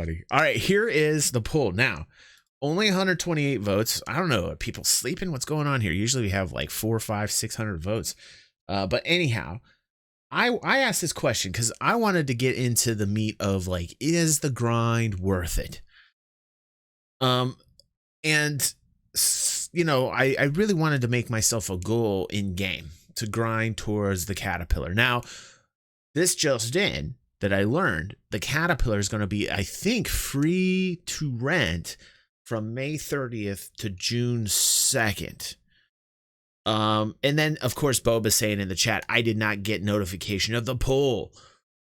funny. All right, here is the poll. Now, only 128 votes. I don't know. Are people sleeping? What's going on here? Usually we have like 400, 500, 600 votes. But anyhow, I asked this question because I wanted to get into the meat of like, is the grind worth it? And you know, I really wanted to make myself a goal in game to grind towards the Caterpillar. Now, this just in that I learned, the Caterpillar is going to be, I think, free to rent from May 30th to June 2nd. And then, of course, Boba's saying in the chat, I did not get notification of the poll.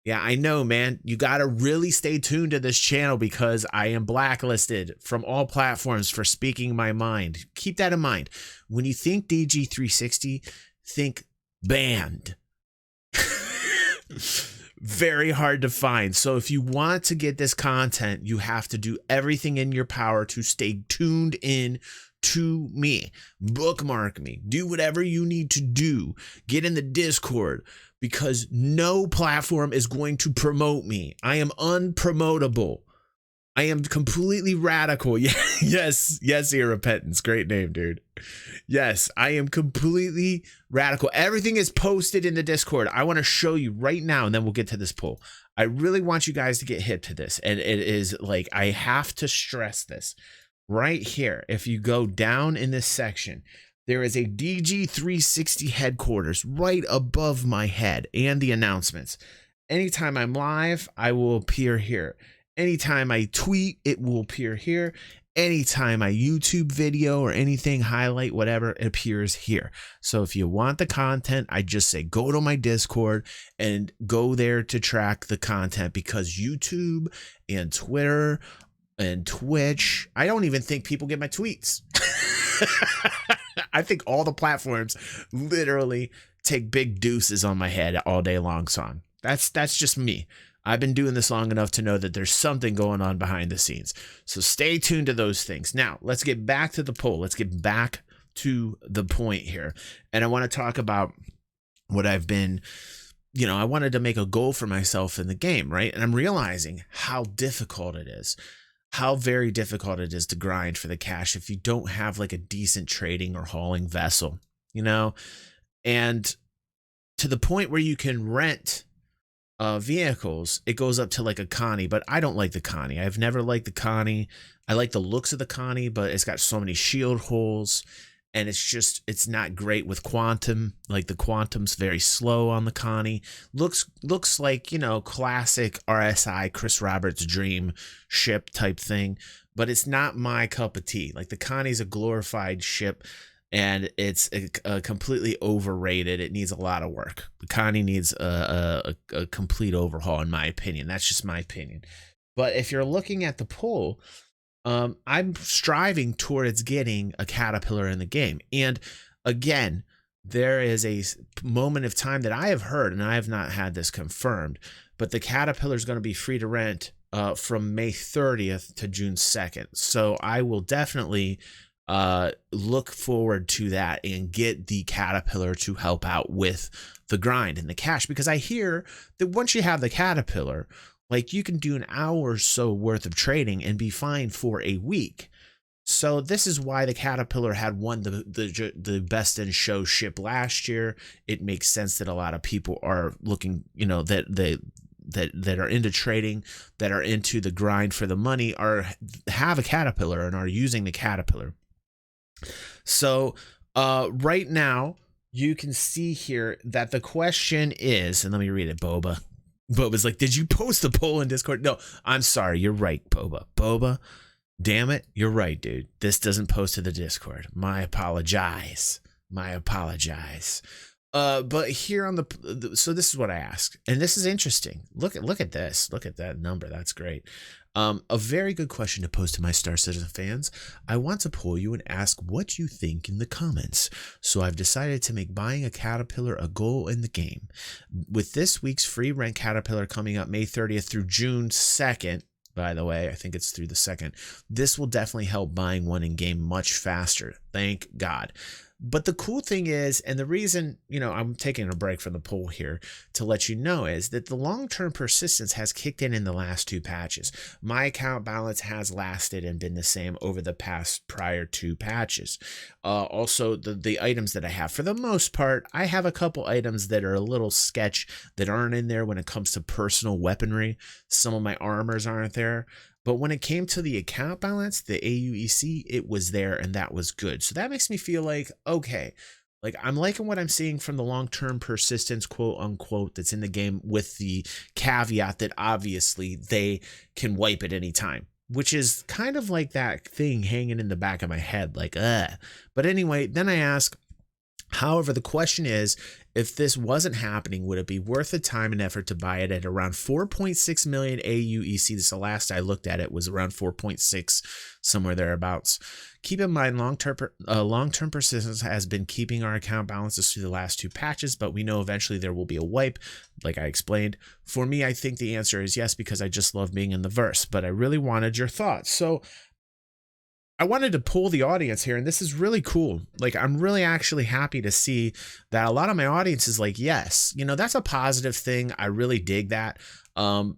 Yeah, I know, man. You got to really stay tuned to this channel because I am blacklisted from all platforms for speaking my mind. Keep that in mind. When you think DG360, think banned. Very hard to find. So if you want to get this content, you have to do everything in your power to stay tuned in to me. Bookmark me. Do whatever you need to do. Get in the Discord because no platform is going to promote me. I am unpromotable. I am completely radical. Yes, Irrepentance. Great name, dude. Yes, I am completely radical. Everything is posted in the Discord. I want to show you right now, and then we'll get to this poll. I really want you guys to get hip to this. And it is like, I have to stress this right here. If you go down in this section, there is a DG360 headquarters right above my head and the announcements. Anytime I'm live, I will appear here. Anytime I tweet, it will appear here. Anytime I YouTube video or anything, highlight, whatever, it appears here. So if you want the content, I just say go to my Discord and go there to track the content because YouTube and Twitter and Twitch, I don't even think people get my tweets. I think all the platforms literally take big deuces on my head all day long, son. That's just me. I've been doing this long enough to know that there's something going on behind the scenes. So stay tuned to those things. Now, let's get back to the poll. Let's get back to the point here. And I want to talk about what I've been, you know, I wanted to make a goal for myself in the game, right? And I'm realizing how difficult it is. How very difficult it is to grind for the cash if you don't have like a decent trading or hauling vessel, you know? And to the point where you can rent vehicles, it goes up to like a Connie, but I don't like the Connie. I've never liked the Connie. I like the looks of the Connie, but it's got so many shield holes and it's not great with quantum. Like the quantum's very slow on the Connie. Looks like, you know, classic RSI Chris Roberts dream ship type thing, but it's not my cup of tea. Like the Connie's a glorified ship and it's completely overrated. It needs a lot of work. The Connie needs a complete overhaul, in my opinion. That's just my opinion. But if you're looking at the poll, I'm striving towards getting a Caterpillar in the game. And again, there is a moment of time that I have heard, and I have not had this confirmed, but the Caterpillar is going to be free to rent from May 30th to June 2nd. So I will definitely look forward to that and get the Caterpillar to help out with the grind and the cash, because I hear that once you have the Caterpillar, like you can do an hour or so worth of trading and be fine for a week. So this is why the Caterpillar had won the best in show ship last year. It makes sense that a lot of people are looking, you know, that are into trading, that are into the grind for the money, have a Caterpillar and are using the Caterpillar. So right now you can see here that the question is, and let me read it, Boba's like, did you post a poll in Discord? No, I'm sorry. You're right, Boba, damn it. You're right, dude. This doesn't post to the Discord. My apologize. But here on so this is what I asked, and this is interesting. Look at this. Look at that number. That's great. A very good question to pose to my Star Citizen fans. I want to poll you and ask what you think in the comments. So I've decided to make buying a Caterpillar a goal in the game. With this week's free rent Caterpillar coming up May 30th through June 2nd, by the way, I think it's through the 2nd. This will definitely help buying one in game much faster. Thank God. But the cool thing is, and the reason, I'm taking a break from the poll here to let you know, is that the long-term persistence has kicked in the last 2 patches. My account balance has lasted and been the same over the past prior 2 patches. Also, the items that I have, for the most part, I have a couple items that are a little sketch that aren't in there when it comes to personal weaponry. Some of my armors aren't there. But when it came to the account balance, the AUEC, it was there, and that was good. So that makes me feel like, okay, like I'm liking what I'm seeing from the long-term persistence, quote unquote, that's in the game, with the caveat that obviously they can wipe at any time, which is kind of like that thing hanging in the back of my head, like, But anyway, then I ask, however, the question is, if this wasn't happening, would it be worth the time and effort to buy it at around 4.6 million AUEC? This is the last I looked at, it was around 4.6, somewhere thereabouts. Keep in mind, long-term persistence has been keeping our account balances through the last 2 patches, but we know eventually there will be a wipe, like I explained. For me, I think the answer is yes, because I just love being in the verse, but I really wanted your thoughts. So I wanted to pull the audience here, and this is really cool. Like, I'm really actually happy to see that a lot of my audience is like, yes, that's a positive thing. I really dig that. I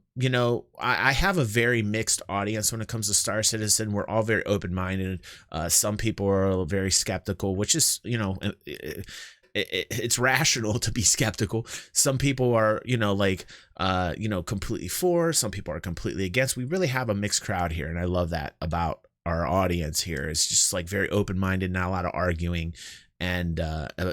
have a very mixed audience when it comes to Star Citizen. We're all very open-minded. Some people are very skeptical, which is, it's rational to be skeptical. Some people are, completely for. Some people are completely against. We really have a mixed crowd here, and I love that about our audience here. Is just like very open-minded, not a lot of arguing, and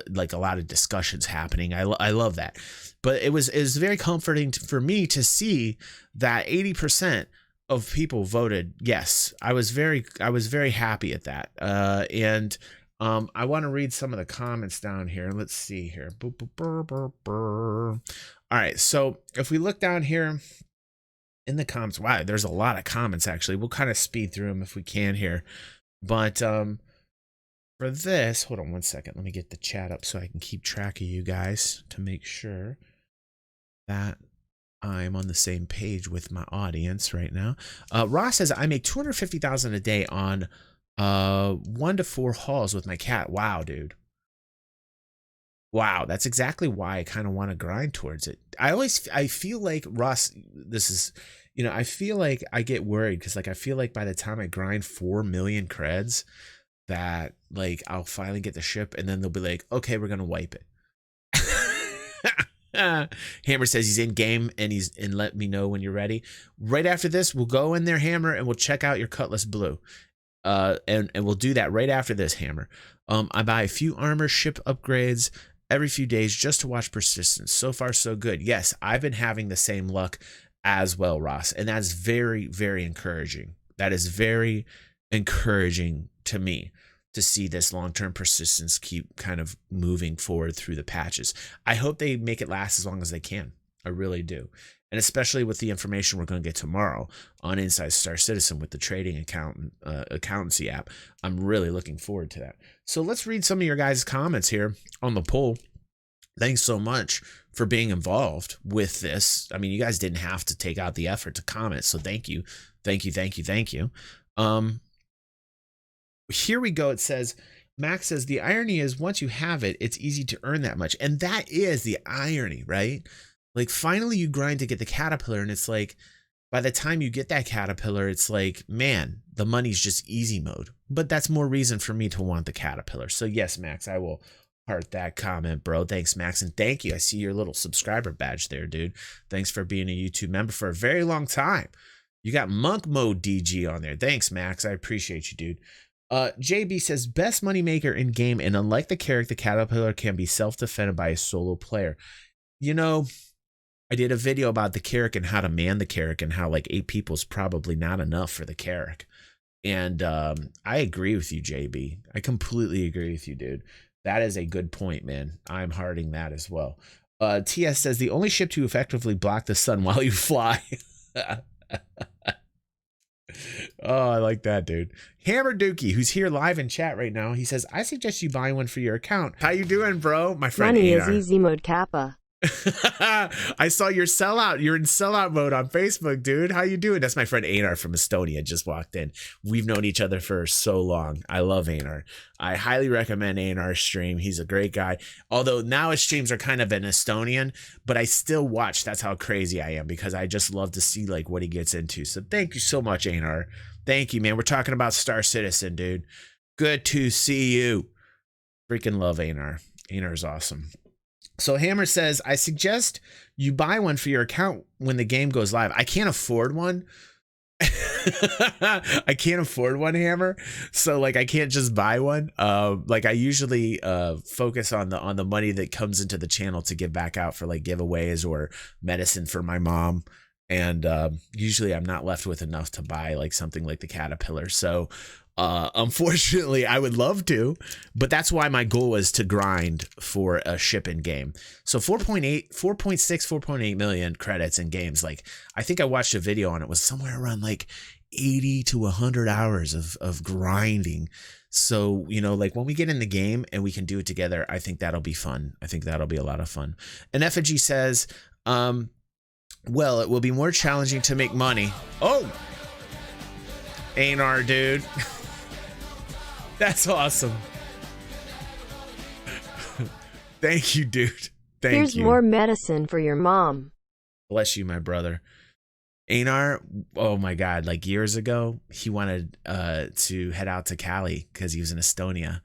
like a lot of discussions happening. I love that. But it was very comforting for me to see that 80% of people voted yes. I was very happy at that. And I want to read some of the comments down here. Let's see here. All right, so if we look down here in the comments, wow, there's a lot of comments actually. We'll kind of speed through them if we can here. But for this, hold on one second. Let me get the chat up so I can keep track of you guys to make sure that I'm on the same page with my audience right now. Ross says, I make $250,000 a day on 1 to 4 hauls with my cat. Wow, dude. Wow, that's exactly why I kind of want to grind towards it. I feel like, Ross, this is, I feel like I get worried because, like, I feel like by the time I grind 4 million creds, that, like, I'll finally get the ship, and then they'll be like, okay, we're gonna wipe it. Hammer says he's in game and let me know when you're ready. Right after this, we'll go in there, Hammer, and we'll check out your Cutlass Blue. And we'll do that right after this, Hammer. I buy a few armor ship upgrades every few days just to watch persistence. So far, so good. Yes, I've been having the same luck as well, Ross, and that's very, very encouraging. That is very encouraging to me to see this long-term persistence keep kind of moving forward through the patches. I hope they make it last as long as they can. I really do. And especially with the information we're going to get tomorrow on Inside Star Citizen with the trading accountancy app. I'm really looking forward to that. So let's read some of your guys' comments here on the poll. Thanks so much for being involved with this. I mean, you guys didn't have to take out the effort to comment, so thank you. Thank you, thank you, thank you. Here we go. It says, Max says, the irony is once you have it, it's easy to earn that much. And that is the irony, right? Like, finally you grind to get the caterpillar, and it's like, by the time you get that caterpillar, it's like, man, the money's just easy mode. But that's more reason for me to want the caterpillar. So yes, Max, I will heart that comment, bro. Thanks, Max, and thank you. I see your little subscriber badge there, dude. Thanks for being a YouTube member for a very long time. You got Monk Mode DG on there. Thanks, Max. I appreciate you, dude. JB says, best moneymaker in game, and unlike the Carrack, the caterpillar can be self-defended by a solo player. I did a video about the Carrack and how to man the Carrack, and how like 8 people is probably not enough for the Carrack. And I agree with you, JB. I completely agree with you, dude. That is a good point, man. I'm hearting that as well. TS says, the only ship to effectively block the sun while you fly. Oh, I like that, dude. Hammer Dookie, who's here live in chat right now, he says, I suggest you buy one for your account. How you doing, bro? My friend Money Anar. is easy mode, Kappa. I saw your sellout. You're in sellout mode on Facebook, dude. How you doing? That's my friend Einar from Estonia. Just walked in. We've known each other for so long. I love Einar. I highly recommend Einar's stream. He's a great guy. Although now his streams are kind of in Estonian, but I still watch. That's how crazy I am, because I just love to see like what he gets into. So thank you so much, Einar. Thank you, man. We're talking about Star Citizen, dude. Good to see you. Freaking love Einar. Einar's awesome. So Hammer says, I suggest you buy one for your account when the game goes live. I can't afford one. I can't afford one, Hammer. So like I can't just buy one. Like I usually focus on the money that comes into the channel to give back out for like giveaways or medicine for my mom. And usually I'm not left with enough to buy like something like the Caterpillar. So unfortunately, I would love to, but that's why my goal was to grind for a ship-in game. So 4.8 million credits in games. Like I think I watched a video on it, was somewhere around like 80 to 100 hours of grinding. So, you know, like when we get in the game and we can do it together, I think that'll be fun. I think that'll be a lot of fun. And Effigy says, well, it will be more challenging to make money. Oh, Einar, dude. That's awesome. Thank you, dude. Thank you. Here's more medicine for your mom. Bless you, my brother. Einar, oh my God, like years ago, he wanted to head out to Cali because he was in Estonia.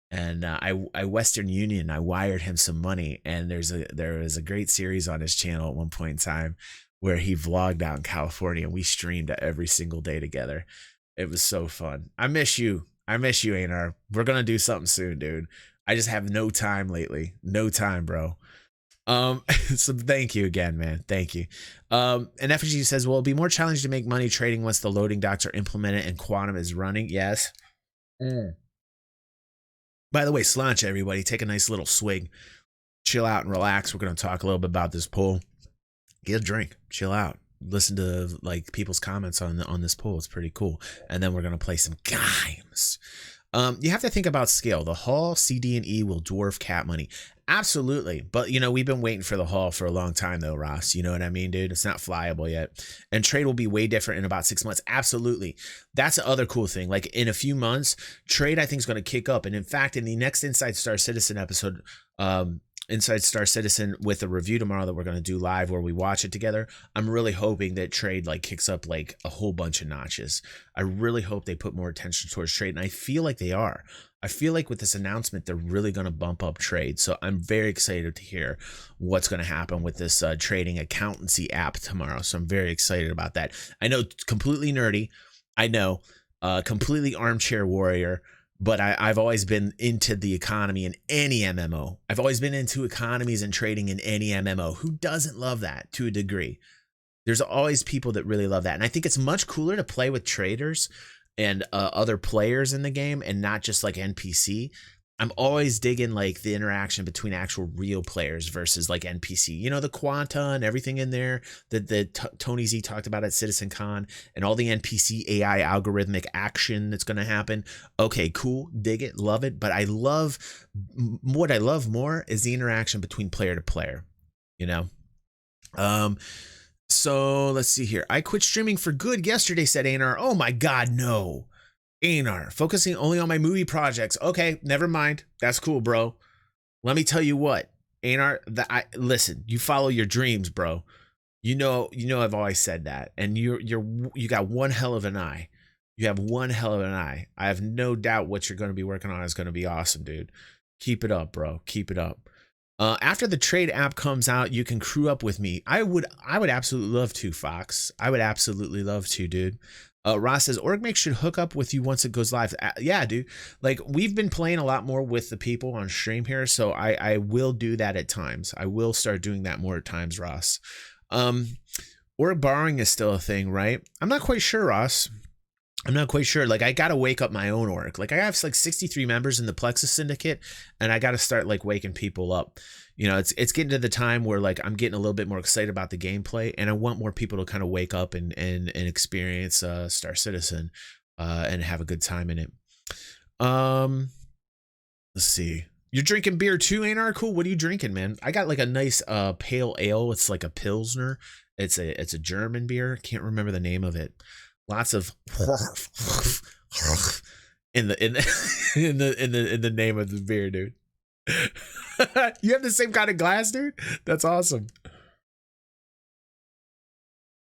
And I Western Union, I wired him some money. And there was a great series on his channel at one point in time where he vlogged out in California, and we streamed every single day together. It was so fun. I miss you. I miss you, Einar. We're going to do something soon, dude. I just have no time lately. No time, bro. So thank you again, man. Thank you. And Effigy says, well, it'll be more challenging to make money trading once the loading docks are implemented and Quantum is running. Yes. By the way, Slancha, everybody, take a nice little swig. Chill out and relax. We're going to talk a little bit about this poll. Get a drink. Chill out. Listen to like people's comments on this poll. It's pretty cool. And then we're going to play some games. You have to think about scale. The Hall, CD, and E will dwarf Cat Money. Absolutely. But, you know, we've been waiting for the Hall for a long time, though, Ross. You know what I mean, dude? It's not flyable yet. And trade will be way different in about 6 months. Absolutely. That's the other cool thing. Like in a few months, trade, I think, is going to kick up. And in fact, in the next Inside Star Citizen episode, Inside Star Citizen with a review tomorrow that we're going to do live where we watch it together, I'm really hoping that trade like kicks up like a whole bunch of notches. I really hope they put more attention towards trade, and I feel like they are. I feel like with this announcement, they're really going to bump up trade. So I'm very excited to hear what's going to happen with this trading accountancy app tomorrow. So I'm very excited about that. I know, completely nerdy. I know, completely armchair warrior. But I've always been into the economy in any MMO. I've always been into economies and trading in any MMO. Who doesn't love that to a degree? There's always people that really love that. And I think it's much cooler to play with traders and other players in the game and not just like NPC. I'm always digging like the interaction between actual real players versus like NPC, you know, the Quanta and everything in there that Tony Z talked about at CitizenCon and all the NPC AI algorithmic action that's going to happen. Okay, cool. Dig it. Love it. But what I love more is the interaction between player to player, you know? So let's see here. I quit streaming for good yesterday, said Einar. Oh my God, no. Einar, focusing only on my movie projects. Okay, never mind. That's cool, bro. Let me tell you what, Einar, listen, you follow your dreams, bro. You know I've always said that. And you got one hell of an eye. You have one hell of an eye. I have no doubt what you're going to be working on is going to be awesome, dude. Keep it up, bro. Keep it up. After the trade app comes out, you can crew up with me. I would absolutely love to, Fox. I would absolutely love to, dude. Ross says, Orgmake should hook up with you once it goes live. Yeah, dude. Like, we've been playing a lot more with the people on stream here, so I will do that at times. I will start doing that more at times, Ross. Org borrowing is still a thing, right? I'm not quite sure, Ross. I'm not quite sure. Like, I got to wake up my own org. Like, I have like 63 members in the Plexus Syndicate, and I got to start like waking people up. You know, it's getting to the time where like I'm getting a little bit more excited about the gameplay, and I want more people to kind of wake up and experience Star Citizen and have a good time in it. Let's see. You're drinking beer too, Anar? Cool. What are you drinking, man? I got like a nice pale ale. It's like a Pilsner. It's a German beer. Can't remember the name of it. Lots of in the in the name of the beer, dude. You have the same kind of glass, dude? That's awesome.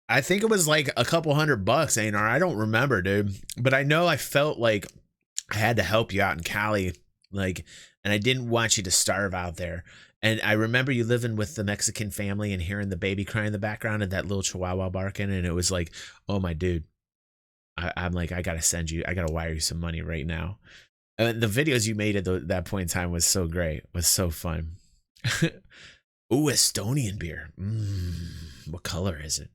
I think it was like a couple $100, Anar. I don't remember, dude. But I know I felt like I had to help you out in Cali, like, and I didn't want you to starve out there. And I remember you living with the Mexican family and hearing the baby cry in the background and that little chihuahua barking. And it was like, oh, my dude, I'm like, I got to wire you some money right now. And the videos you made at that point in time was so great, was so fun. Ooh, Estonian beer. What color is it?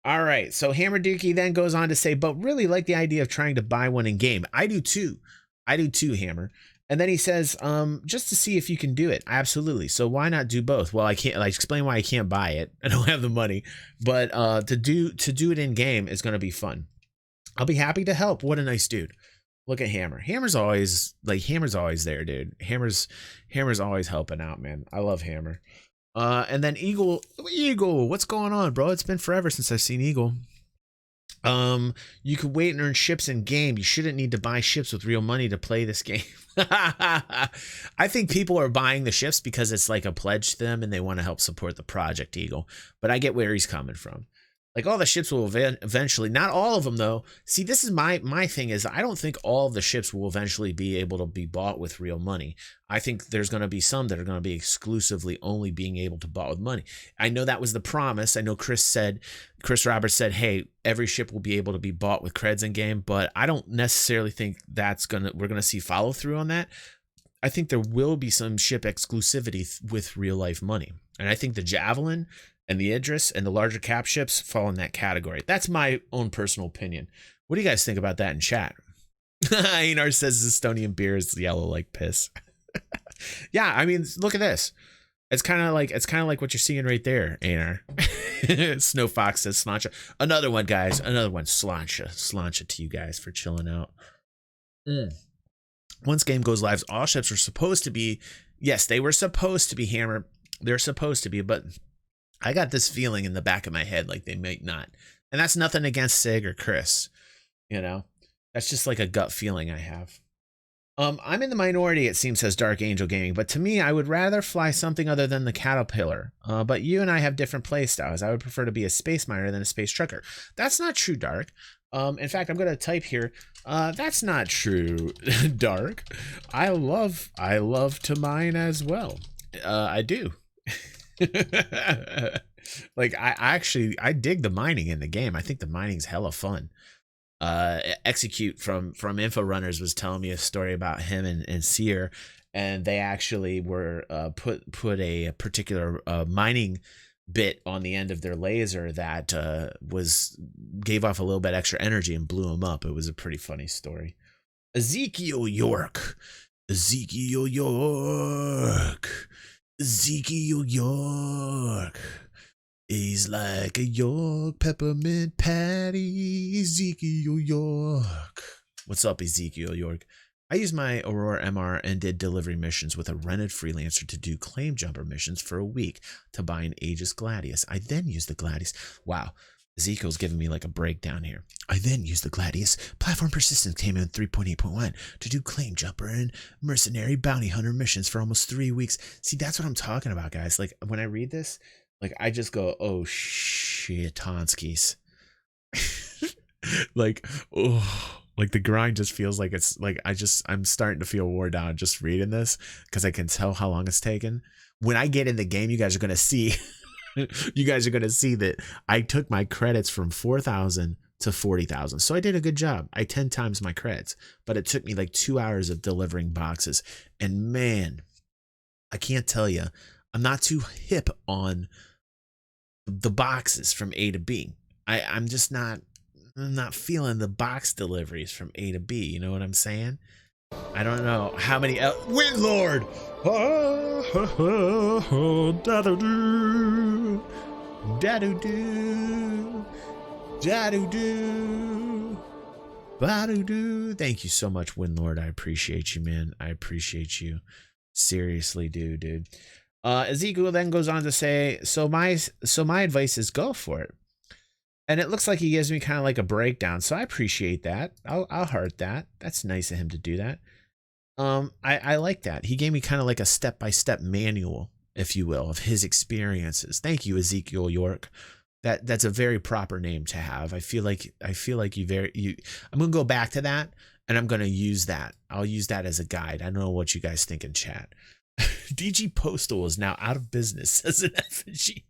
All right, so Hammer Dookie then goes on to say, but really like the idea of trying to buy one in game. I do too, Hammer. And then he says, just to see if you can do it. Absolutely. So why not do both? Well, I can't, like, explain why I can't buy it. I don't have the money, but to do it in game is going to be fun. I'll be happy to help. What a nice dude. Look at Hammer. Hammer's always there, dude. Hammer's always helping out, man. I love Hammer. And then Eagle, what's going on, bro? It's been forever since I've seen Eagle. You could wait and earn ships in game. You shouldn't need to buy ships with real money to play this game. I think people are buying the ships because it's like a pledge to them and they want to help support the project, Eagle. But I get where he's coming from. Like, all the ships will eventually, not all of them though. See, this is my thing is I don't think all of the ships will eventually be able to be bought with real money. I think there's going to be some that are going to be exclusively only being able to bought with money. I know that was the promise. I know Chris Roberts said, hey, every ship will be able to be bought with creds in game, but I don't necessarily think we're going to see follow through on that. I think there will be some ship exclusivity with real life money. And I think the Javelin and the Idris and the larger cap ships fall in that category. That's my own personal opinion. What do you guys think about that in chat? Einar says Estonian beer is yellow like piss. Yeah, I mean, look at this. It's kind of like what you're seeing right there, Einar. Snow Fox says Slancha. Another one, guys. Another one. Slancha to you guys for chilling out. Once game goes live, all ships are supposed to be. Yes, they were supposed to be Hammer. They're supposed to be, but I got this feeling in the back of my head like they might not. And that's nothing against Sig or Chris. You know, that's just like a gut feeling I have. I'm in the minority, it seems, says Dark Angel Gaming, but to me, I would rather fly something other than the Caterpillar. But you and I have different play styles. I would prefer to be a space miner than a space trucker. That's not true, Dark. In fact, I'm going to type here. That's not true, Dark. I love to mine as well. I do. Like, I dig the mining in the game. I think the mining's hella fun. Execute from Info Runners was telling me a story about him and Seer, and they actually were put a particular mining bit on the end of their laser that gave off a little bit extra energy and blew him up. It was a pretty funny story. Ezekiel York. He's like a York peppermint patty. Ezekiel York. What's up, Ezekiel York? I used my Aurora MR and did delivery missions with a rented freelancer to do claim jumper missions for a week to buy an Aegis Gladius. I then used the Gladius. Wow. Ezekiel's giving me like a breakdown here. I then used the Gladius. Platform persistence came in 3.8.1 to do claim jumper and mercenary bounty hunter missions for almost 3 weeks. See, that's what I'm talking about, guys. Like, when I read this, like, I just go, oh shit, Tonskis. Like, oh, like the grind just feels like it's like I'm starting to feel wore down just reading this because I can tell how long it's taken. When I get in the game, you guys are gonna see. You guys are gonna see that I took my credits from 4,000 to 40,000. So I did a good job. I 10 times my credits, but it took me like 2 hours of delivering boxes. And man, I can't tell you, I'm not too hip on the boxes from A to B. I'm not feeling the box deliveries from A to B. You know what I'm saying? I don't know how many Windlord. Da-do-do. Da-do-do. Da-do-do. Ba-do-do. Thank you so much, Windlord. I appreciate you, man. I appreciate you. Seriously, dude. Ezekiel then goes on to say, so my advice is go for it. And it looks like he gives me kind of like a breakdown, so I appreciate that. I'll heart that. That's nice of him to do that. I like that. He gave me kind of like a step-by-step manual, if you will, of his experiences. Thank you, Ezekiel York. That's a very proper name to have. I feel like you I'm gonna go back to that and I'm gonna use that. I'll use that as a guide. I don't know what you guys think in chat. DG Postal is now out of business as an effigy.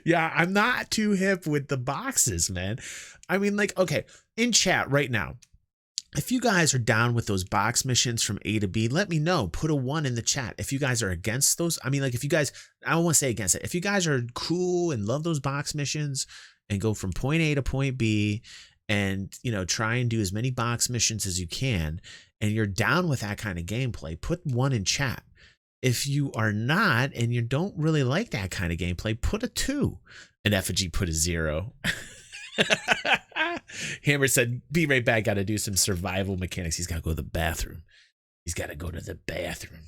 Yeah, I'm not too hip with the boxes, man. I mean, like, okay, in chat right now, if you guys are down with those box missions from A to B, let me know. Put a 1 in the chat. If you guys are against those, I mean, like, if you guys, I don't want to say against it. If you guys are cool and love those box missions and go from point A to point B and, you know, try and do as many box missions as you can, and you're down with that kind of gameplay, put 1 in chat. If you are not and you don't really like that kind of gameplay, put a 2. And Effigy put a 0. Hammer said, be right back. Got to do some survival mechanics. He's got to go to the bathroom. He's got to go to the bathroom.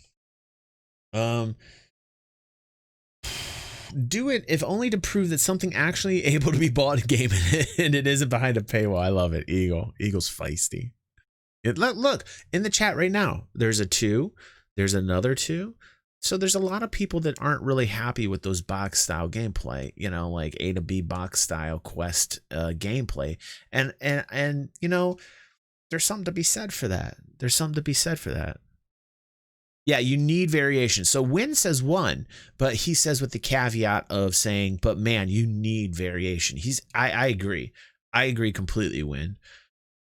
Do it if only to prove that something actually able to be bought in game and it isn't behind a paywall. I love it. Eagle's feisty. Look in the chat right now. There's a 2. There's another 2. So there's a lot of people that aren't really happy with those box style gameplay, you know, like A to B box style quest gameplay. And you know, there's something to be said for that. There's something to be said for that. Yeah, you need variation. So Win says 1, but he says with the caveat of saying, but man, you need variation. I agree. I agree completely, Win.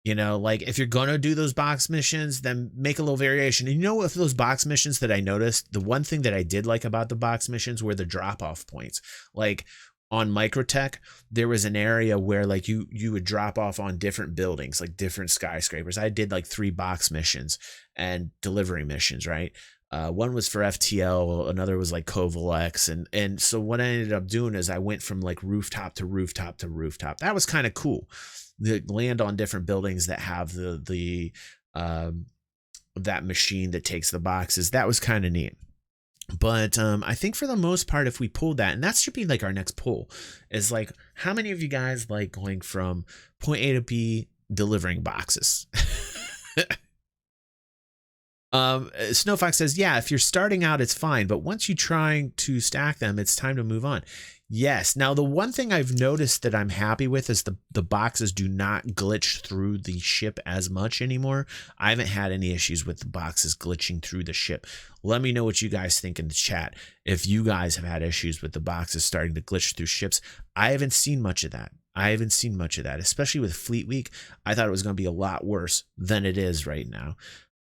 You know, like if you're going to do those box missions, then make a little variation. And you know, if those box missions that I noticed, the one thing that I did like about the box missions were the drop off points. Like on Microtech, there was an area where like you would drop off on different buildings, like different skyscrapers. I did like 3 box missions and delivery missions, right? One was for FTL, another was like Covalex. And so what I ended up doing is I went from like rooftop to rooftop to rooftop. That was kind of cool. The land on different buildings that have the that machine that takes the boxes. That was kind of neat. But I think for the most part, if we pulled that, and that should be like our next poll, is like, how many of you guys like going from point A to B delivering boxes? Snowfox says, yeah, if you're starting out, it's fine. But once you're trying to stack them, it's time to move on. Yes. Now, the one thing I've noticed that I'm happy with is the boxes do not glitch through the ship as much anymore. I haven't had any issues with the boxes glitching through the ship. Let me know what you guys think in the chat. If you guys have had issues with the boxes starting to glitch through ships, I haven't seen much of that. Especially with Fleet Week. I thought it was going to be a lot worse than it is right now.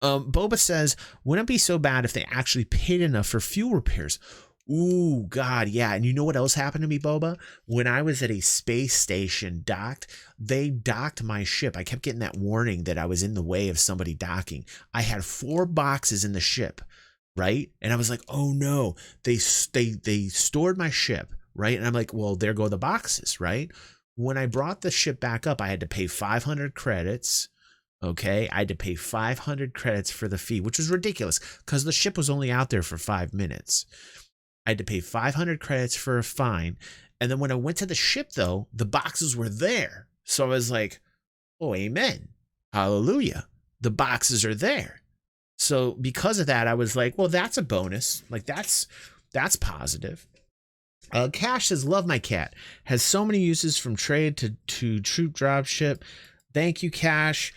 Boba says, wouldn't it be so bad if they actually paid enough for fuel repairs? Ooh, God, yeah. And you know what else happened to me, Boba? When I was at a space station docked, they docked my ship. I kept getting that warning that I was in the way of somebody docking. I had 4 boxes in the ship, right? And I was like, oh no, they stored my ship, right? And I'm like, well, there go the boxes, right? When I brought the ship back up, I had to pay 500 credits. Okay, I had to pay 500 credits for the fee, which was ridiculous because the ship was only out there for 5 minutes. I had to pay 500 credits for a fine. And then when I went to the ship, though, the boxes were there. So I was like, oh, amen. Hallelujah. The boxes are there. So because of that, I was like, well, that's a bonus. Like, that's positive. Cash says, love my cat. Has so many uses from trade to troop dropship. Thank you, Cash.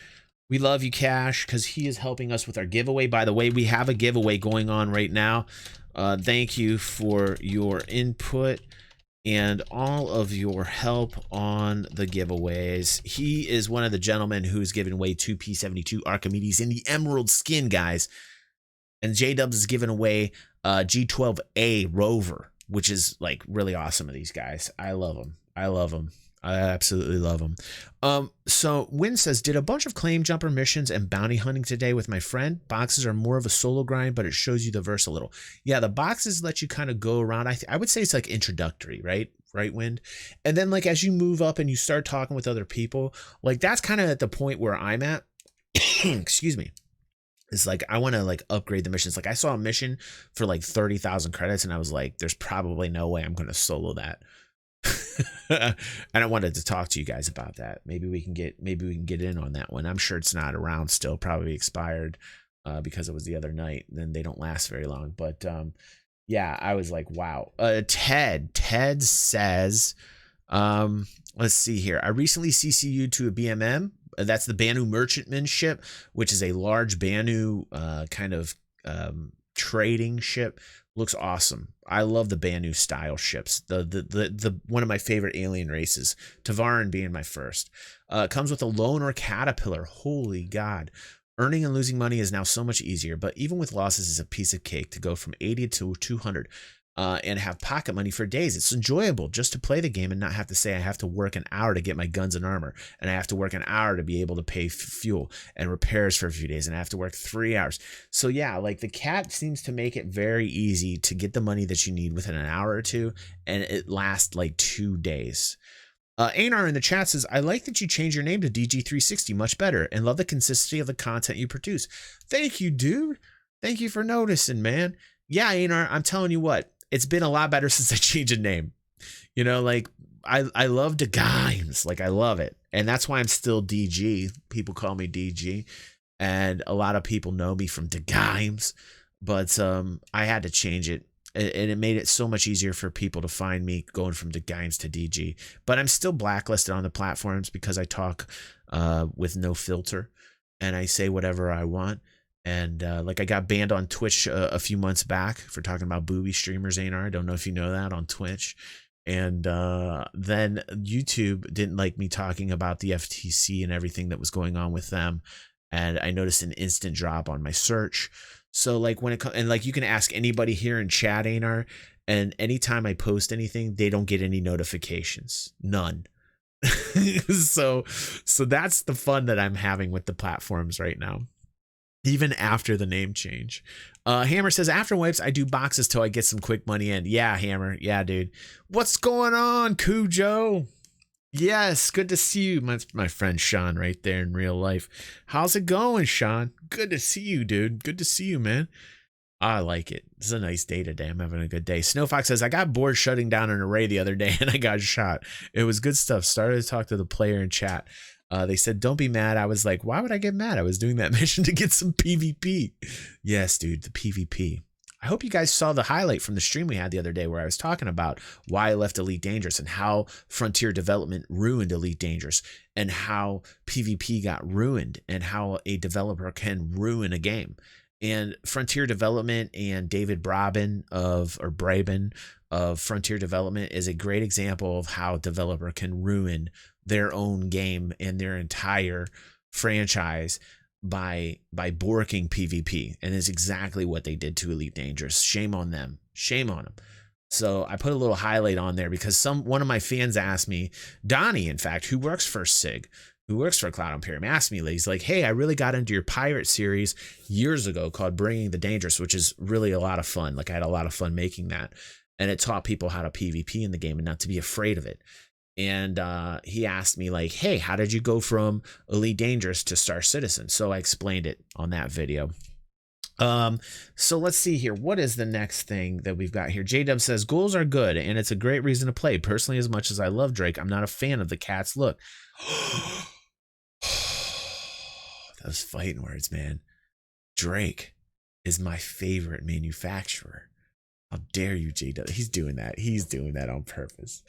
We love you, Cash, because he is helping us with our giveaway. By the way, we have a giveaway going on right now. Thank you for your input and all of your help on the giveaways. He is one of the gentlemen who's giving away 2 P72 Archimedes in the Emerald skin, guys. And J-Dubs is giving away G12A Rover, which is like really awesome of these guys. I love them. I absolutely love them. So Win says, did a bunch of claim jumper missions and bounty hunting today with my friend. Boxes are more of a solo grind, but it shows you the verse a little. Yeah, the boxes let you kind of go around. I would say it's like introductory, right? Right, Wind? And then like as you move up and you start talking with other people, like that's kind of at the point where I'm at. Excuse me. It's like I want to like upgrade the missions. Like I saw a mission for like 30,000 credits, and I was like, there's probably no way I'm going to solo that. And I wanted to talk to you guys about that. Maybe we can get in on that one. I'm sure it's not around still, probably expired because it was the other night. Then they don't last very long. But yeah, I was like, wow. Ted says, let's see here. I recently CCU'd to a BMM. That's the Banu Merchantman ship, which is a large Banu kind of trading ship. Looks awesome. I love the Banu style ships. The one of my favorite alien races. Tavaran being my first. Comes with a loan or caterpillar. Holy God. Earning and losing money is now so much easier, but even with losses, it's a piece of cake to go from 80 to 200 and have pocket money for days. It's enjoyable just to play the game and not have to say I have to work an hour to get my guns and armor, and I have to work an hour to be able to pay fuel and repairs for a few days, and I have to work 3 hours. So yeah, like the cat seems to make it very easy to get the money that you need within an hour or two, and it lasts like 2 days. Anar in the chat says, I like that you changed your name to DG360, much better, and love the consistency of the content you produce. Thank you, dude. Thank you for noticing, man. Yeah, Anar, I'm telling you what, it's been a lot better since I changed a name. You know, like I love the games, like I love it. And that's why I'm still DG. People call me DG, and a lot of people know me from the games, but I had to change it. And it made it so much easier for people to find me going from the games to DG. But I'm still blacklisted on the platforms because I talk with no filter and I say whatever I want. And like I got banned on Twitch a few months back for talking about booby streamers, Anar. I don't know if you know that, on Twitch. And then YouTube didn't like me talking about the FTC and everything that was going on with them. And I noticed an instant drop on my search. So like when it comes, and like you can ask anybody here in chat, Anar, and anytime I post anything, they don't get any notifications, none. so that's the fun that I'm having with the platforms right now, even after the name change. Hammer says, after wipes, I do boxes till I get some quick money in. Yeah, Hammer. Yeah, dude. What's going on, Cujo? Yes, good to see you, my friend Sean, right there in real life. How's it going, Sean? Good to see you, dude. Good to see you, man. I like it. It's a nice day today. I'm having a good day. Snowfox says, I got bored shutting down an array the other day and I got shot. It was good stuff. Started to talk to the player in chat. They said, don't be mad. I was like, why would I get mad? I was doing that mission to get some PvP. Yes, dude, the PvP. I hope you guys saw the highlight from the stream we had the other day where I was talking about why I left Elite Dangerous and how Frontier Development ruined Elite Dangerous and how PvP got ruined and how a developer can ruin a game. And Frontier Development and David Braben of Frontier Development is a great example of how a developer can ruin their own game and their entire franchise by borking PvP, and it's exactly what they did to Elite Dangerous. Shame on them. Shame on them. So I put a little highlight on there because one of my fans asked me, Donnie, in fact, who works for SIG, who works for Cloud Imperium, asked me, he's like, hey, I really got into your pirate series years ago called Bringing the Dangerous, which is really a lot of fun. Like I had a lot of fun making that, and it taught people how to PvP in the game and not to be afraid of it. And he asked me like, hey, how did you go from Elite Dangerous to Star Citizen? So I explained it on that video. So let's see here. What is the next thing that we've got here? J-Dub says, ghouls are good, and it's a great reason to play. Personally, as much as I love Drake, I'm not a fan of the cat's look. Those fighting words, man. Drake is my favorite manufacturer. How dare you, J-Dub? He's doing that. He's doing that on purpose.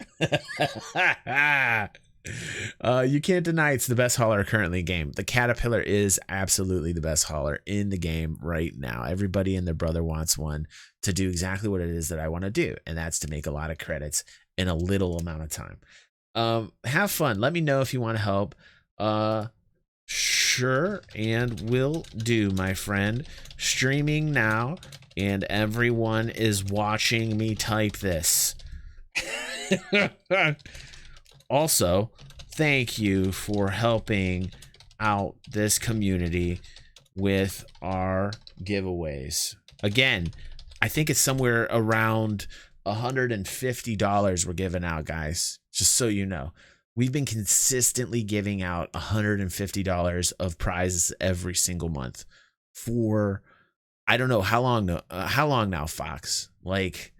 You can't deny it's the best hauler currently in the game. The Caterpillar is absolutely the best hauler in the game right now. Everybody and their brother wants one to do exactly what it is that I want to do, and that's to make a lot of credits in a little amount of time. Have fun. Let me know if you want to help. Sure, and will do, my friend. Streaming now, and everyone is watching me type this. Also, thank you for helping out this community with our giveaways. Again, I think it's somewhere around $150 we're giving out, guys, just so you know. We've been consistently giving out $150 of prizes every single month for, I don't know how long. How long now, Fox? Like,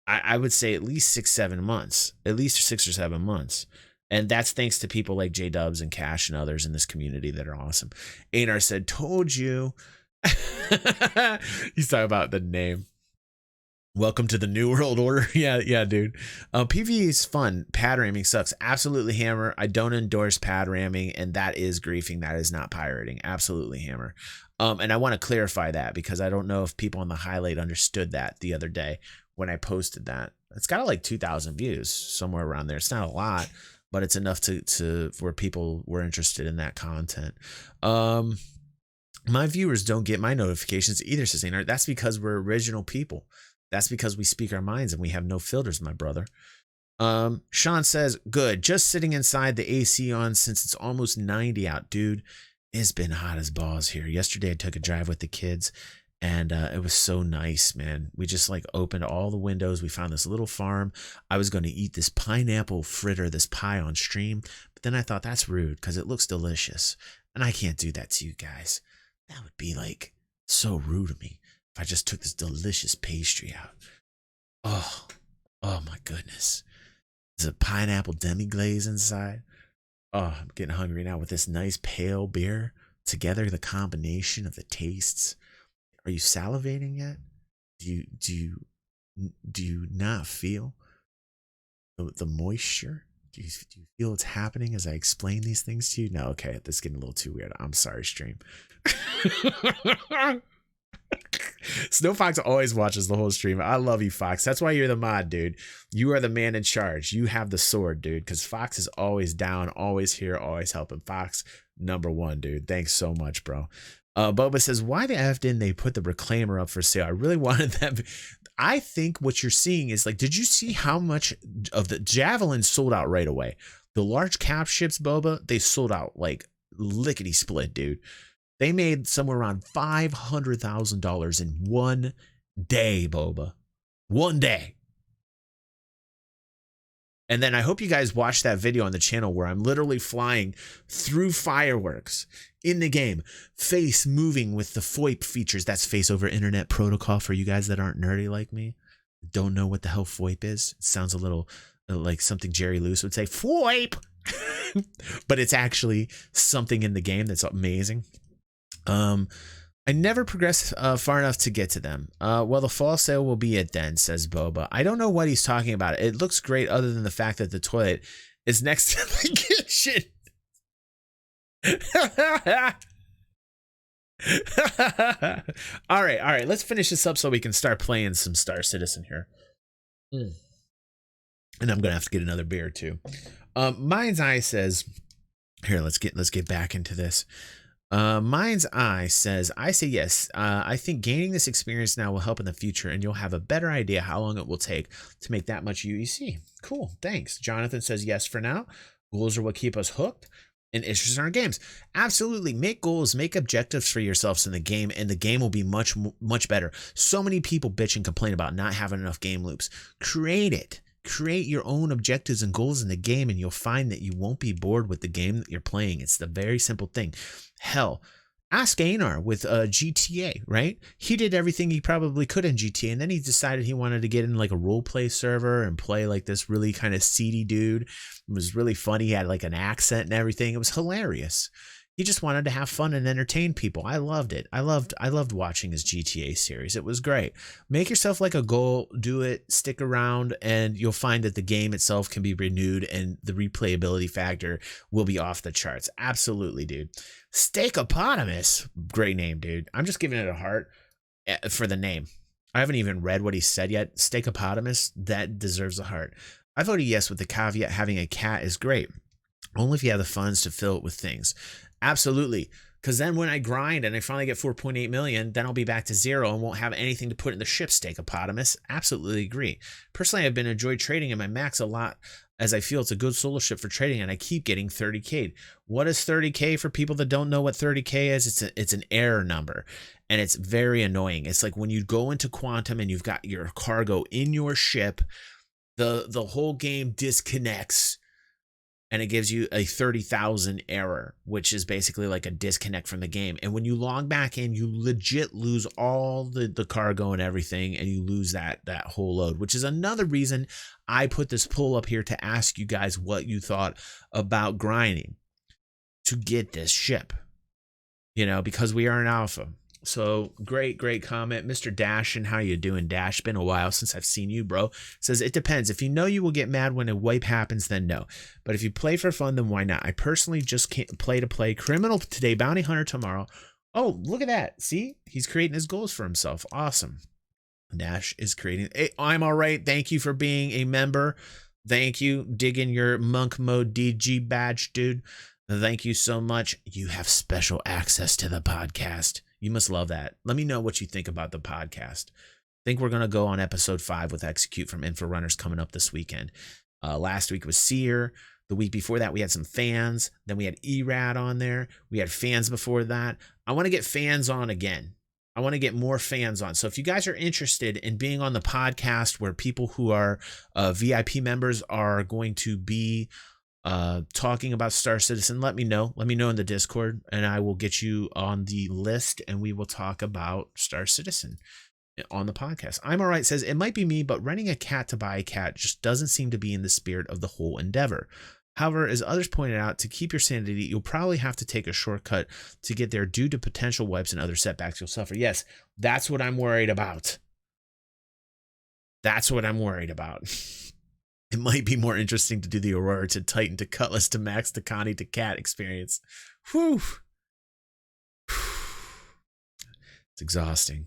I would say at least 6-7 months, at least 6 or 7 months. And that's thanks to people like J Dubs and Cash and others in this community that are awesome. Anar said, told you. He's talking about the name. Welcome to the New World Order. Yeah, dude. PvE is fun. Pad ramming sucks. Absolutely, Hammer. I don't endorse pad ramming, and that is griefing. That is not pirating. Absolutely, Hammer. And I want to clarify that because I don't know if people on the highlight understood that the other day when I posted that. It's got like 2,000 views, somewhere around there. It's not a lot, but it's enough to where people were interested in that content. My viewers don't get my notifications either, says Anar. That's because we're original people. That's because we speak our minds and we have no filters, my brother. Sean says, good. Just sitting inside, the AC on since it's almost 90 out, dude. It's been hot as balls here. Yesterday, I took a drive with the kids and it was so nice, man. We just like opened all the windows. We found this little farm. I was going to eat this pineapple fritter, this pie on stream, but then I thought that's rude because it looks delicious. And I can't do that to you guys. That would be like so rude of me if I just took this delicious pastry out. Oh my goodness. There's a pineapple demi-glaze inside. Oh, I'm getting hungry now with this nice pale beer. Together, the combination of the tastes. Are you salivating yet? Do you not feel the moisture? Do you feel what's happening as I explain these things to you? No, okay, this is getting a little too weird. I'm sorry, stream. Snow Fox always watches the whole stream. I love you, Fox. That's why you're the mod, dude. You are the man in charge. You have the sword, dude, because Fox is always down, always here, always helping. Fox, #1, dude. Thanks so much, bro. Boba says, why the F didn't they put the Reclaimer up for sale? I really wanted that. I think what you're seeing is like, did you see how much of the Javelin sold out right away? The large cap ships, Boba, they sold out like lickety split, dude. They made somewhere around $500,000 in one day, Boba. One day. And then I hope you guys watch that video on the channel where I'm literally flying through fireworks in the game, face moving with the FOIP features. That's Face over Internet Protocol for you guys that aren't nerdy like me. Don't know what the hell FOIP is. It sounds a little like something Jerry Lewis would say, FOIP. But it's actually something in the game that's amazing. I never progressed far enough to get to them. Well, the fall sale will be it then, says Boba. I don't know what he's talking about. It looks great other than the fact that the toilet is next to the kitchen. All right. Let's finish this up so we can start playing some Star Citizen here. And I'm going to have to get another beer too. Mind's Eye says, here, let's get back into this. Mind's Eye says, I say yes. I think gaining this experience now will help in the future, and you'll have a better idea how long it will take to make that much UEC. Cool, thanks. Jonathan says yes for now. Goals are what keep us hooked and interested in our games. Absolutely, make goals, make objectives for yourselves in the game, and the game will be much, much better. So many people bitch and complain about not having enough game loops. Create it. Create your own objectives and goals in the game, and you'll find that you won't be bored with the game that you're playing. It's the very simple thing. Hell, ask Anar with GTA, right? He did everything he probably could in GTA, and then he decided he wanted to get in like a role play server and play like this really kind of seedy dude. It was really funny. He had like an accent and everything. It was hilarious. He just wanted to have fun and entertain people. I loved it. I loved watching his GTA series. It was great. Make yourself like a goal, do it, stick around, and you'll find that the game itself can be renewed and the replayability factor will be off the charts. Absolutely, dude. Steakopotamus. Great name, dude. I'm just giving it a heart for the name. I haven't even read what he said yet. Steakopotamus, that deserves a heart. I voted yes with the caveat having a cat is great. Only if you have the funds to fill it with things. Absolutely. Because then when I grind and I finally get 4.8 million, then I'll be back to zero and won't have anything to put in the ship, Steakopotamus. Absolutely agree. Personally, I've been enjoyed trading in my max a lot as I feel it's a good solo ship for trading and I keep getting 30K. What is 30K for people that don't know what 30K is? It's an error number and it's very annoying. It's like when you go into Quantum and you've got your cargo in your ship, the whole game disconnects. and it gives you a 30,000 error, which is basically like a disconnect from the game. And when you log back in, you legit lose all the cargo and everything, and you lose that whole load, which is another reason I put this poll up here to ask you guys what you thought about grinding to get this ship, because we are an alpha. So great comment. Mr. Dash, and how you doing, Dash? Been a while since I've seen you, bro. Says it depends. If you know you will get mad when a wipe happens, then no. But if you play for fun, then why not? I personally just can't play to play. Criminal today, bounty hunter tomorrow. Oh, look at that. See, he's creating his goals for himself. Awesome. Dash is creating. Hey, I'm all right. Thank you for being a member. Thank you. Digging your monk mode DG badge, dude. Thank you so much. You have special access to the podcast. You must love that. Let me know what you think about the podcast. I think we're going to go on episode 5 with Execute from Inforunners coming up this weekend. Last week was Seer. The week before that, we had some fans. Then we had Erad on there. We had fans before that. I want to get fans on again. I want to get more fans on. So if you guys are interested in being on the podcast where people who are VIP members are going to be talking about Star Citizen, let me know in the Discord, and I will get you on the list, and we will talk about Star Citizen on the podcast. I'm all right says it might be me, but renting a cat to buy a cat just doesn't seem to be in the spirit of the whole endeavor. However, as others pointed out, to keep your sanity, you'll probably have to take a shortcut to get there due to potential wipes and other setbacks you'll suffer. Yes, that's what I'm worried about. It might be more interesting to do the Aurora to Titan to Cutlass to Max to Connie to Cat experience. Whew. It's exhausting.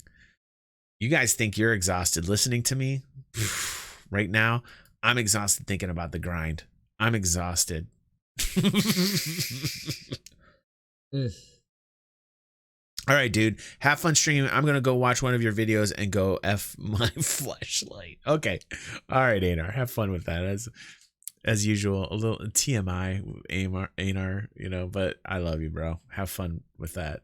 You guys think you're exhausted listening to me? Right now, I'm exhausted thinking about the grind. I'm exhausted. All right, dude. Have fun streaming. I'm going to go watch one of your videos and go F my flashlight. Okay. All right, Anar. Have fun with that. As usual, a little TMI, Anar, but I love you, bro. Have fun with that.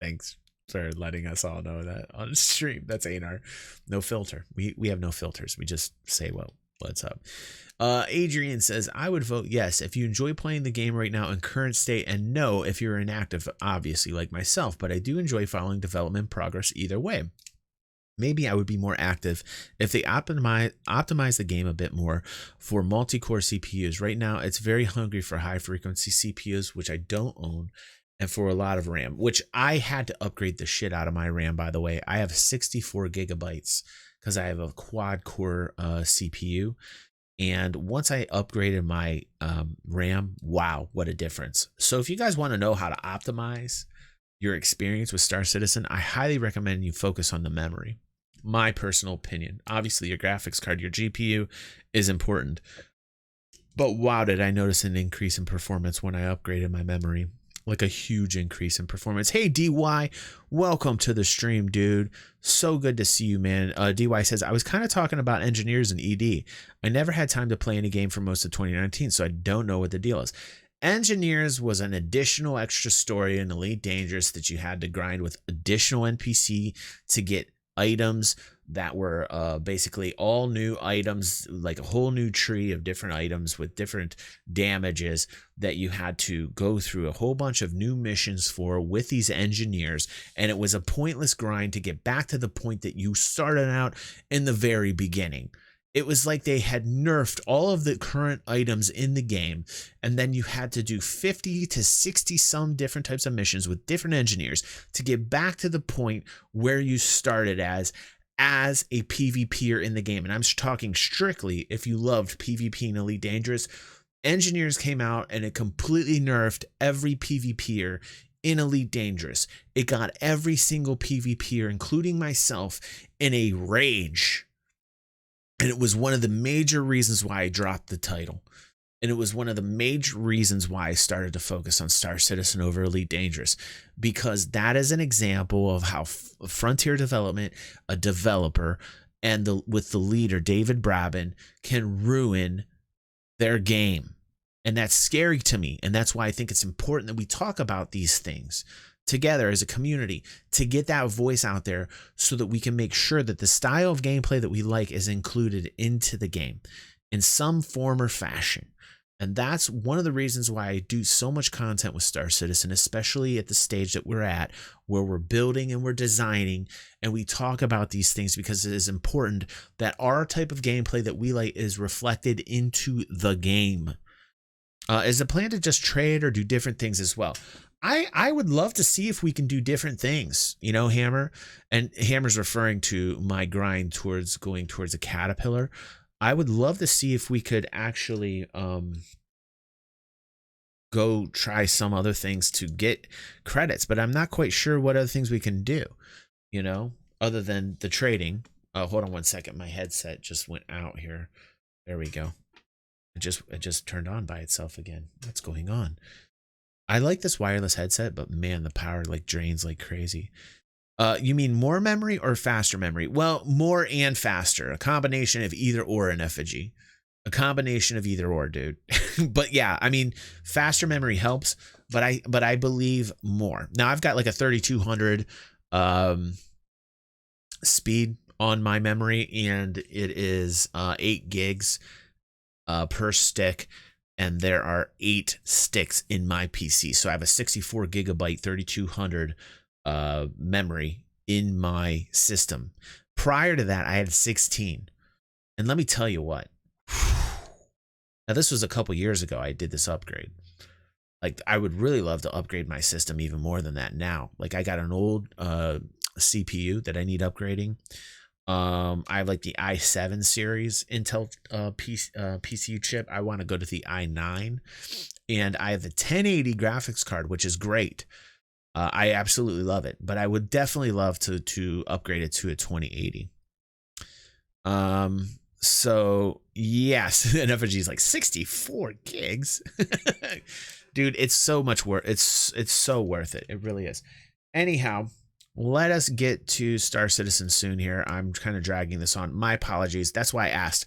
Thanks for letting us all know that on stream. That's Anar. No filter. We have no filters. We just say what's up. Adrian says, I would vote yes if you enjoy playing the game right now in current state, and no if you're inactive, obviously, like myself, but I do enjoy following development progress either way. Maybe I would be more active if they optimize the game a bit more for multi-core CPUs. Right now, it's very hungry for high-frequency CPUs, which I don't own, and for a lot of RAM, which I had to upgrade the shit out of my RAM, by the way. I have 64 gigabytes because I have a quad-core CPU. And once I upgraded my RAM, wow, what a difference. So if you guys want to know how to optimize your experience with Star Citizen, I highly recommend you focus on the memory. My personal opinion. Obviously, your graphics card, your GPU is important. But wow, did I notice an increase in performance when I upgraded my memory. Like a huge increase in performance. Hey, DY, welcome to the stream, dude. So good to see you, man. DY says, I was kind of talking about engineers and ED. I never had time to play any game for most of 2019, so I don't know what the deal is. Engineers was an additional extra story in Elite Dangerous that you had to grind with additional NPC to get items that were basically all new items, like a whole new tree of different items with different damages that you had to go through a whole bunch of new missions for with these engineers. And it was a pointless grind to get back to the point that you started out in the very beginning. It was like they had nerfed all of the current items in the game, and then you had to do 50 to 60 some different types of missions with different engineers to get back to the point where you started as a PvPer in the game. And I'm talking strictly if you loved PvP in Elite Dangerous. Engineers came out and it completely nerfed every PvPer in Elite Dangerous. It got every single PvPer, including myself, in a rage. And it was one of the major reasons why I dropped the title. And it was one of the major reasons why I started to focus on Star Citizen over Elite Dangerous, because that is an example of how Frontier Development, a developer, and with the leader, David Braben, can ruin their game. And that's scary to me. And that's why I think it's important that we talk about these things together as a community to get that voice out there so that we can make sure that the style of gameplay that we like is included into the game in some form or fashion. And that's one of the reasons why I do so much content with Star Citizen, especially at the stage that we're at, where we're building and we're designing and we talk about these things, because it is important that our type of gameplay that we like is reflected into the game. Is the plan to just trade or do different things as well? I would love to see if we can do different things, you know, Hammer. And Hammer's referring to my grind towards going towards a caterpillar. I would love to see if we could actually go try some other things to get credits, but I'm not quite sure what other things we can do, you know, other than the trading. Hold on one second. My headset just went out here. There we go. It just turned on by itself again. What's going on? I like this wireless headset, but man, the power like drains like crazy. You mean more memory or faster memory? Well, more and faster. A combination of either or in Effigy. A combination of either or, dude. But yeah, I mean, faster memory helps, but I believe more. Now I've got like a 3200 speed on my memory, and it is 8 gigs per stick. And there are 8 sticks in my PC. So I have a 64 gigabyte 3200 memory in my system. Prior to that, I had 16. And let me tell you what. Now, this was a couple years ago I did this upgrade. Like, I would really love to upgrade my system even more than that now. Like, I got an old CPU that I need upgrading. I have like the i7 series Intel PCU chip. I want to go to the i9, and I have the 1080 graphics card, which is great. I absolutely love it, but I would definitely love to upgrade it to a 2080. So yes, and Effigy is like 64 gigs. Dude, it's so much worth it's so worth it. It really is. Anyhow, let us get to Star Citizen soon here. I'm kind of dragging this on. My apologies. That's why I asked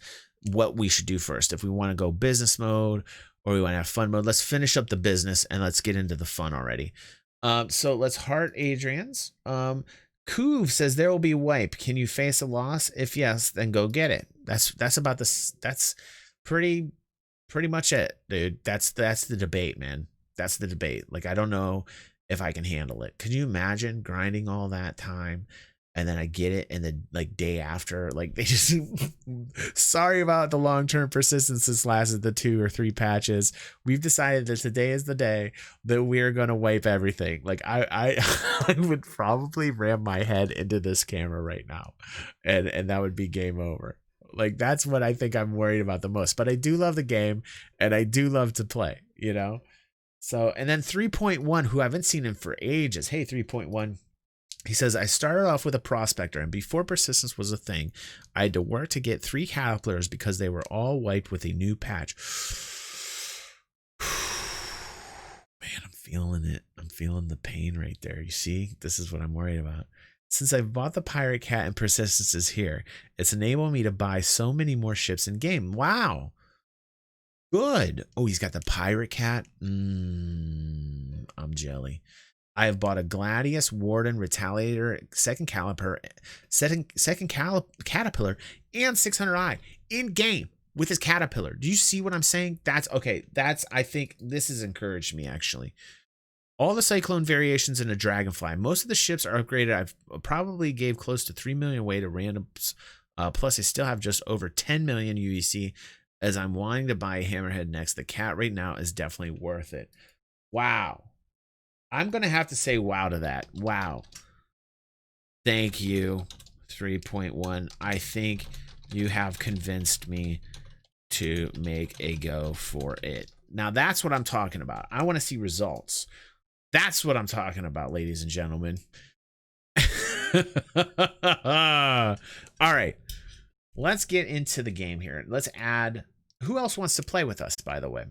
what we should do first. If we want to go business mode or we want to have fun mode, let's finish up the business and let's get into the fun already. So let's heart Adrian's. Kuv says there will be wipe. Can you face a loss? If yes, then go get it. That's about this. That's pretty much it, dude. That's the debate, man. That's the debate. Like, I don't know if I can handle it. Could you imagine grinding all that time and then I get it and the like day after, like they just sorry about the long-term persistence this lasted the 2 or 3 patches. We've decided that today is the day that we're gonna wipe everything. Like I would probably ram my head into this camera right now and that would be game over. Like, that's what I think I'm worried about the most. But I do love the game and I do love to play, you know? So, and then 3.1, who I haven't seen him for ages. Hey, 3.1. He says, I started off with a prospector, and before persistence was a thing, I had to work to get 3 caterpillars because they were all wiped with a new patch. Man, I'm feeling it. I'm feeling the pain right there. You see, this is what I'm worried about. Since I've bought the Pirate Cat and persistence is here, it's enabled me to buy so many more ships in game. Wow. Good. Oh, he's got the Pirate Cat. I'm jelly. I have bought a Gladius, Warden, Retaliator, second Caterpillar, and 600i in game with his Caterpillar. Do you see what I'm saying? That's okay. I think this has encouraged me, actually. All the Cyclone variations in a Dragonfly. Most of the ships are upgraded. I've probably gave close to 3 million away to randoms. Plus, I still have just over 10 million UEC as I'm wanting to buy a Hammerhead next. The cat right now is definitely worth it. Wow. I'm going to have to say wow to that. Wow. Thank you, 3.1. I think you have convinced me to make a go for it. Now, that's what I'm talking about. I want to see results. That's what I'm talking about, ladies and gentlemen. All right. Let's get into the game here. Let's add... Who else wants to play with us, by the way?